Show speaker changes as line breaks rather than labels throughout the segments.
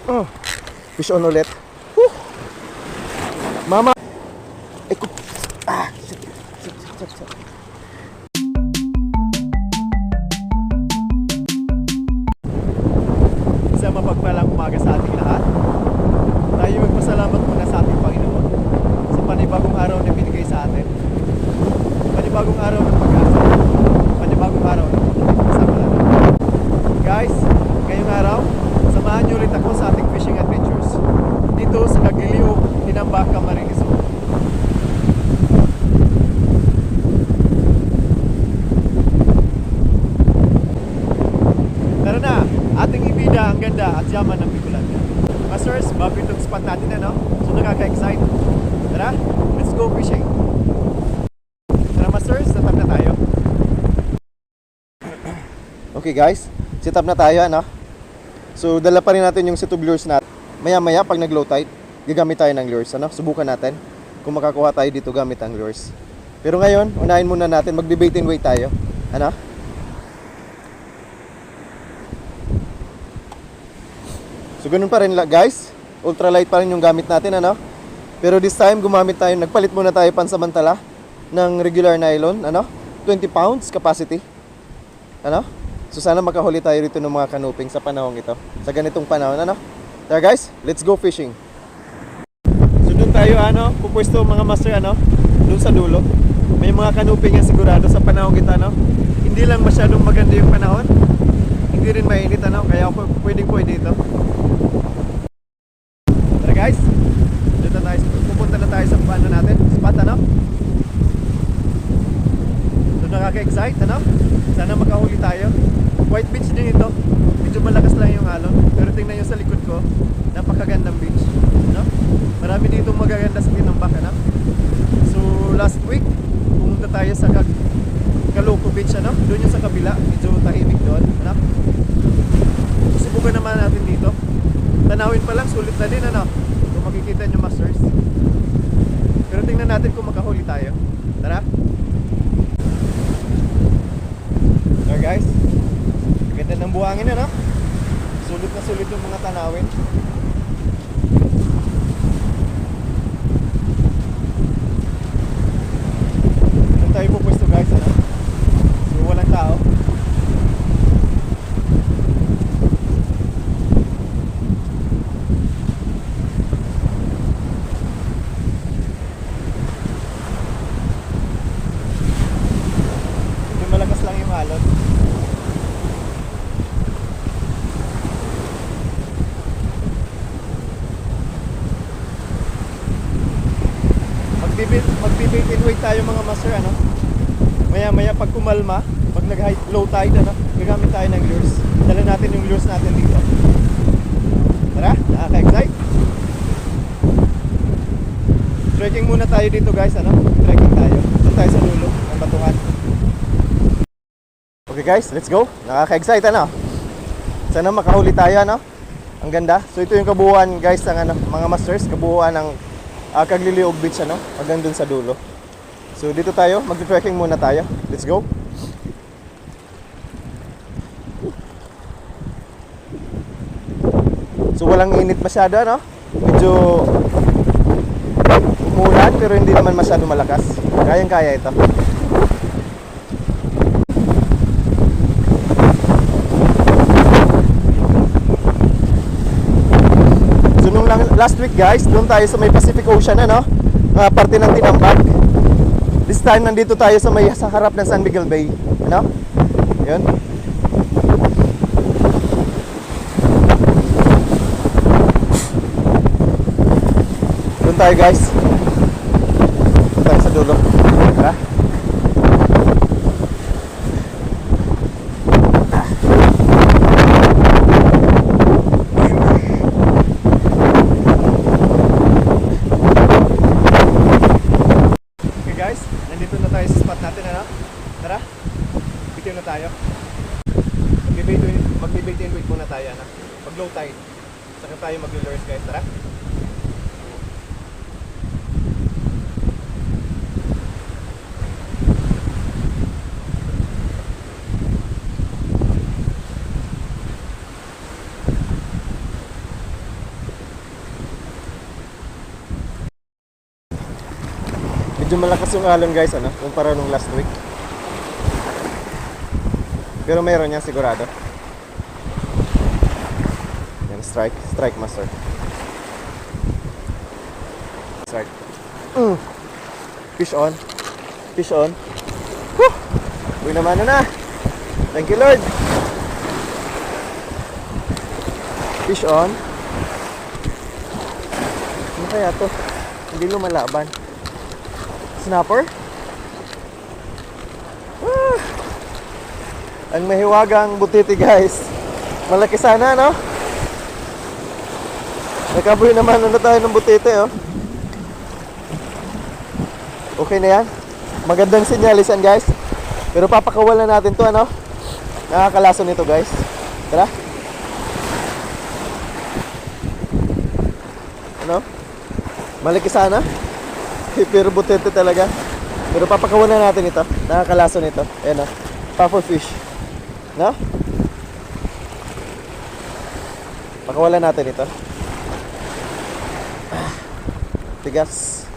Oh, fish on ulit. Woo! Mama! Ay, shit, shit. Isang mapagpalang umaga sa ating lahat. Tayo magpasalamat muna sa ating Panginoon sa panibagong araw na binigay sa atin. Panibagong araw ng pag-asa. Panibagong araw ng kasama natin. Guys, ngayong araw, samahan niyo ulit ako sa ating fishing adventures dito sa Cagliliog, Tinambak, Camarines Sur. Tara na, ating ibida ang ganda at yaman ng Bicolano. Masters, bago itong spot natin so nakaka-excite. Tara, let's go fishing. Tara Masters, set up na tayo. Okay guys, set up na tayo So dala pa rin natin yung set of lures natin. Maya-maya pag nag-low tide, gagamit tayo ng lures. Subukan natin kung makakuha tayo dito gamit ang lures. Pero ngayon, unahin muna natin, magbe-bait and wait tayo. So ganun pa rin guys, ultralight pa rin yung gamit natin Pero this time gumamit tayo, nagpalit muna tayo pansamantala ng regular nylon, 20 pounds capacity. So sana makahuli tayo rito ng mga kanuping sa panahong ito. Sa ganitong panahon, Tara guys, let's go fishing. So doon tayo pupwesto mga master doon sa dulo. May mga kanuping yan sigurado sa panahong ito Hindi lang masyadong maganda yung panahon. Hindi rin mainit kaya pwedeng dito. Tara guys, dito tayo, pupunta na tayo sa natin, spot So nakaka-excite sana makahuli tayo. White beach din ito. Medyo malakas lang yung alon. Pero tingnan nyo sa likod ko, napakagandang beach. Marami dito magaganda sa Tinambak. So last week, pumunta tayo sa Caloocan Beach. Doon yung sa kabila. Medyo tahimik doon. Subukan naman natin dito. Tanawin pa lang, sulit na din. Kung makikita nyo masters. Pero tingnan natin kung makahuli tayo. Tara! There guys, ganda ng buhangin sulit na sulit yung mga tanawin. Doon tayo pupwesto guys so walang tao. Medyo malakas lang yung alon. Magbibait and wait tayo mga master Maya pag kumalma, pag nag-high low tide gagamit tayo ng lures. Dala natin yung lures natin dito. Tara, nakaka-excite. Trekking muna tayo dito guys Trekking tayo. Doon tayo sa dulo ng batungan. Okay guys, let's go. Nakaka-excite Sana makahuli tayo Ang ganda. So ito yung kabuuan guys ng mga masters, kabuuan ng Cagliliog Beach hanggang dun sa dulo. So dito tayo, mag-trekking muna tayo. Let's go. So walang init masyado Medyo umulan pero hindi naman masyado malakas. Kayang-kaya ito. So nung last week guys, doon tayo sa may Pacific Ocean parte ng Tinambak. This time nandito tayo sa harap ng San Miguel Bay. Yun. Doon tayo guys. Doon tayo sa dulo. Tara. Nandito na tayo sa spot natin Tara, bitiw na tayo. Magbibait and wait muna tayo pag low tide, saka tayo mag-lures guys. Tara. malakas yung alon guys, ano, kumpara nung last week. Pero meron yan sigurado. Yan, strike master. Strike. Fish on. Fish on. Whew! Uy naman na. Thank you Lord. Fish on. Ano kaya to? Hindi lumalaban. Snapper? Ah! Ang mahiwagang butiti guys. Malaki sana, no? Nakaboy naman na tayo ng butiti, oh. Okay na yan. Magandang sinyalis yan guys. Pero papakawalan natin to, ano? Nakakalaso nito guys. Tara. Ano? Malaki sana. Pero butete talaga. Pero papakawalan natin ito. Nakakalaso nito. Ayan o. Puffer fish. No? Pakawalan natin ito. Tigas.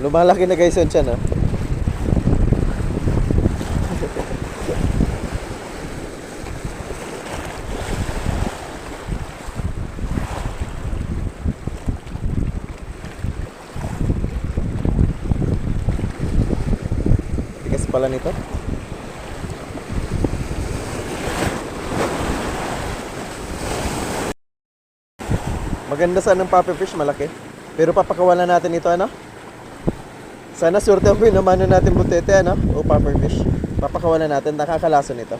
Lumalaki na guys yun siya, no? Tigas pala nito. Maganda sana ng puppy fish, malaki. Pero papakawalan natin ito, ano? Sana swerte ako yung namano natin butete, ano? O puffer fish. Papakawalan natin, nakakalaso nito.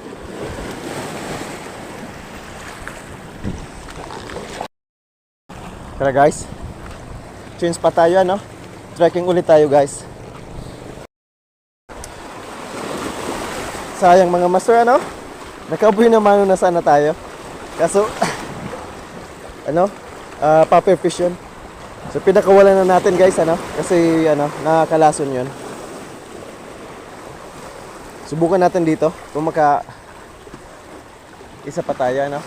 Tara guys. Change pa tayo, ano? Trekking ulit tayo guys. Sayang mga master, ano? Nakaboy namano na sana tayo. Kaso, ano? Puffer fish yun. So pinakawalan na natin guys, ano? Kasi ano, nakakalason 'yon. Subukan natin dito kung maka isa pa tayo, ano?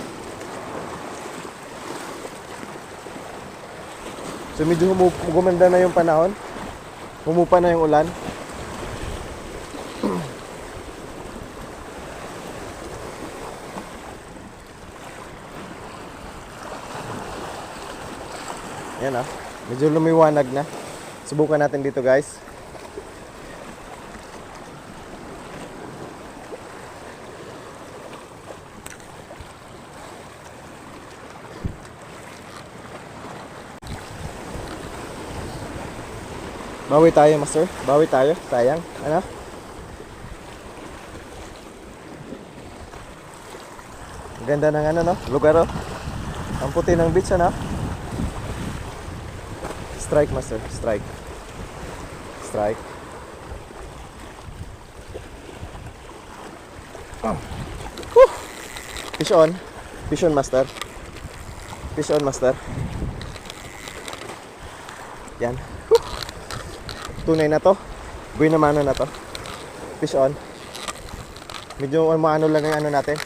So medyo gumanda na yung panahon. Humupa na yung ulan. Yan ah. Medyo lumiwanag na. Subukan natin dito guys. Bawi tayo master. Bawi tayo. Sayang. Ano? Ganda ng ano, no? Lugar, oh. Ang puti ng beach, ano? Strike master, strike. Strike. Fish on. Fish on master. Fish on master. Yan. Tunay na to. Buhay na mano na to. Fish on. Medyo maano lang yung ano natin.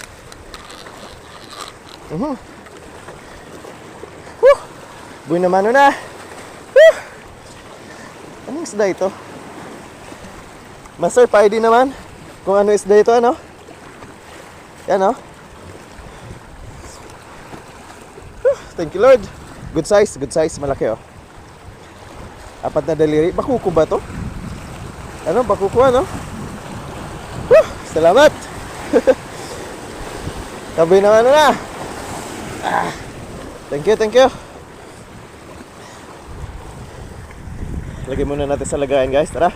Buhay na mano na. Anong isda ito? Master, pa-ID naman kung ano isda ito, ano? Yan, oh. Thank you Lord. Good size, malaki, oh. Apat na daliri. Bakuko ba to? Ano, bakuko, ano? Salamat. Tabi na ano na. Thank you. Lagay muna natin sa lagayan guys, tara.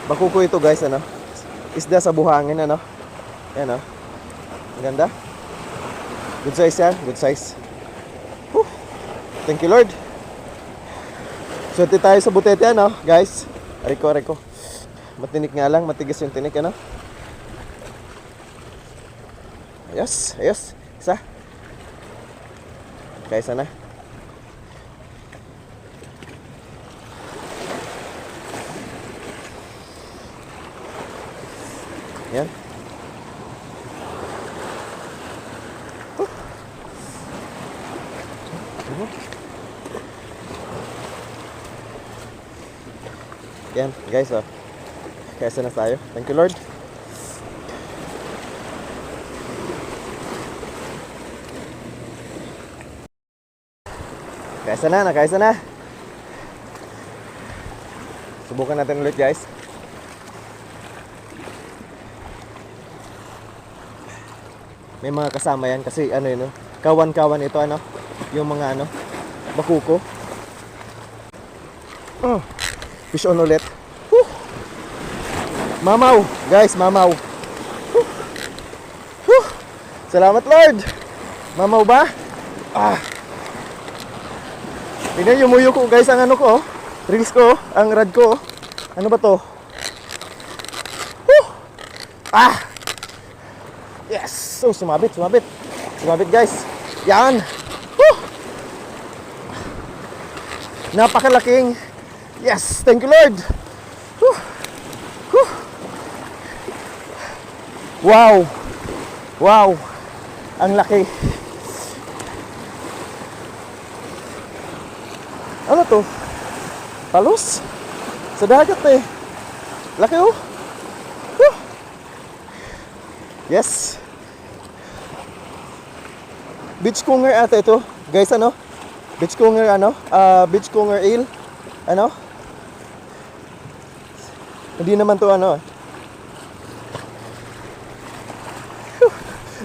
Bakuko ito guys, ano? Isda sa buhangin, ano? Yan, oh. Ang ganda. Good size yan, good size. Thank you Lord. Swerte tayo sa butete, ano guys? Ariko. Matinik nga lang, matigas yung tinik, ano? Ayos. Isa. Kaya sana. Yan. Yan, guys, oh. Kaysa na tayo. Thank you, Lord. Kaysa na. Subukan natin ulit, guys. May mga kasama yan kasi ano yun, kawan-kawan ito, ano, yung mga ano, bakuko. Fish on ulit. Mamaw, guys, mamaw. Salamat, Lord. Mamaw ba? Tingnan yung muyo ko, guys, ang ano ko, reels ko, ang rad ko. Ano ba to? Yes! So, sumabit, guys. Yan! Napakalaking. Yes! Thank you, Lord! Wow! Ang laki. Ano to? Palos? Sa dagat eh. Laki oh. Yes. Beach conger ata ito. Guys, ano? Beach conger ano? Beach conger eel. Ano? Hindi naman to ano.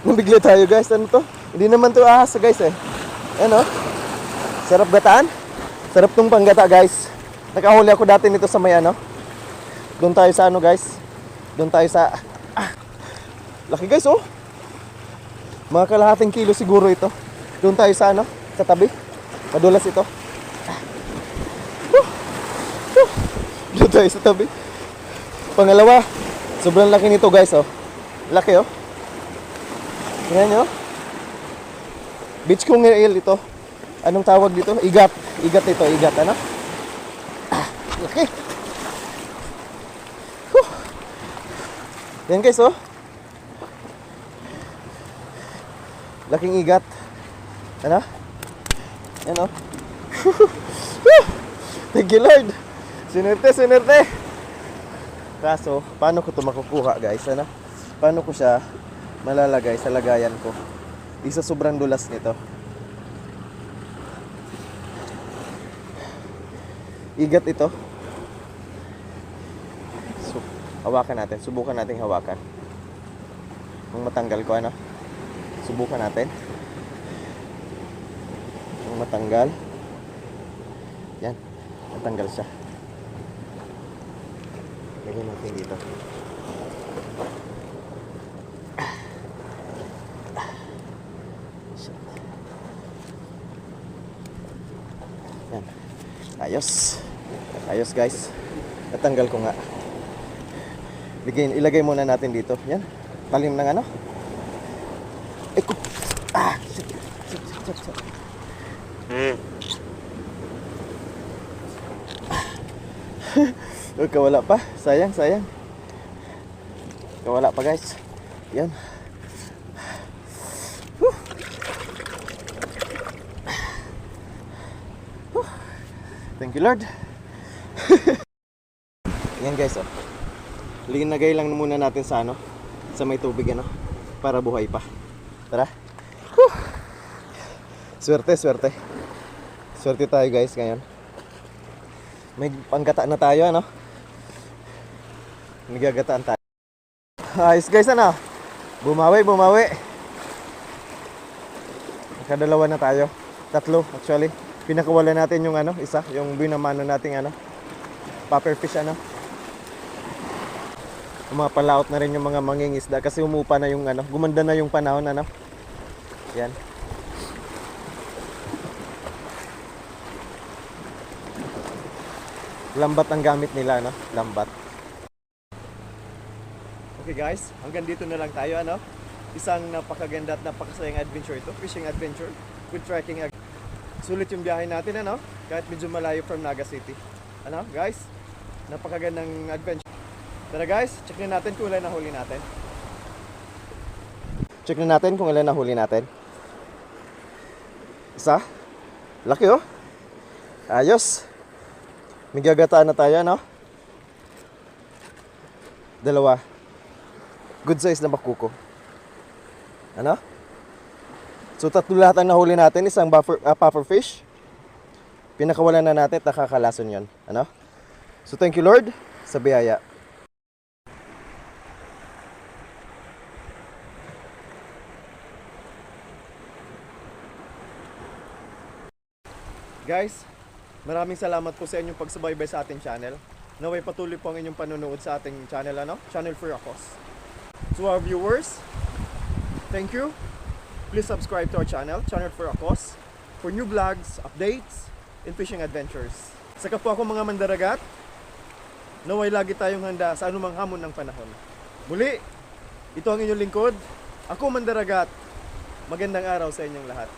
Nabigla tayo, guys. Ano to? Hindi naman to ahas, guys eh. Ano? Sarap gataan. Sarap tong panggata, guys. Nakahuli ako dati nito sa may ano. Doon tayo sa ano, guys. Doon tayo sa laki, guys, oh. Mga kalahating kilo siguro ito. Doon tayo sa ano, sa tabi. Madulas ito. Doon tayo sa tabi. Pangalawa, sobrang laki nito, guys, oh. Laki, oh. Tingnan nyo. Beach conger eel ito. Anong tawag dito? Igat. Igat ito, igat, ano? Laki. Yan, guys, oh. Laking igat. Ano? Yan, oh. Thank you, Lord. Sinerte. Kaso, paano ko ito makukuha, guys? Ano? Paano ko siya malalagay sa lagayan ko? Isa sobrang dulas nito. Igat ito. So, hawakan natin. Subukan nating hawakan. Kung matanggal ko, ano? Subukan natin. Kung matanggal. Yan. Matanggal siya. Lagyan natin dito. Yan. Ayos, guys. Natanggal ko nga. Ilagay muna natin dito. Yan. Talim ng ano. Shit. Kawala pa. Sayang. Kawala pa, guys. Yan. Thank you, Lord. Yan, guys, oh. Linagay lang muna natin sa ano, sa may tubig, ano, para buhay pa. Tara. Swerte tayo, guys, ngayon. May panggata na tayo, ano. Nagagataan tayo. Ayos, guys, ano. Bumawi. Nakadalawa na tayo. Tatlo, actually. Pinakawala natin yung ano, isa, yung binamano nating ano, popper fish, ano. Umapalaot na rin yung mga mangingisda kasi umupa na yung ano, gumanda na yung panahon, ano. Yan. Lambat ang gamit nila, no? Lambat. Okay, guys, hanggang dito na lang tayo, ano? Isang napakaganda at napakasayang adventure ito, fishing adventure with trekking. Sulit yung biyahe natin, ano? Kahit medyo malayo from Naga City. Ano, guys? Napakagandang adventure. Tara guys, check na natin kung ilan nahuli natin. Check na natin kung ilan nahuli natin. Isa. Laki oh. Ayos. May gagataan na tayo, no? Dalawa. Good size na bakuko. Ano? So tatlo lahat ang nahuli natin. Isang puffer fish. Pinakawalan na natin at nakakalason yon. Ano? So thank you Lord sa biyaya. Guys, maraming salamat po sa inyong pagsubaybay sa ating channel. Naway patuloy po ang inyong panonood sa ating channel, ano? Channel for Akos. To our viewers, thank you. Please subscribe to our channel, Channel for Akos, for new vlogs, updates, and fishing adventures. Sa kapwa ko mga mandaragat, naway lagi tayong handa sa anumang hamon ng panahon. Muli, ito ang inyong lingkod. Ako mandaragat. Magandang araw sa inyong lahat.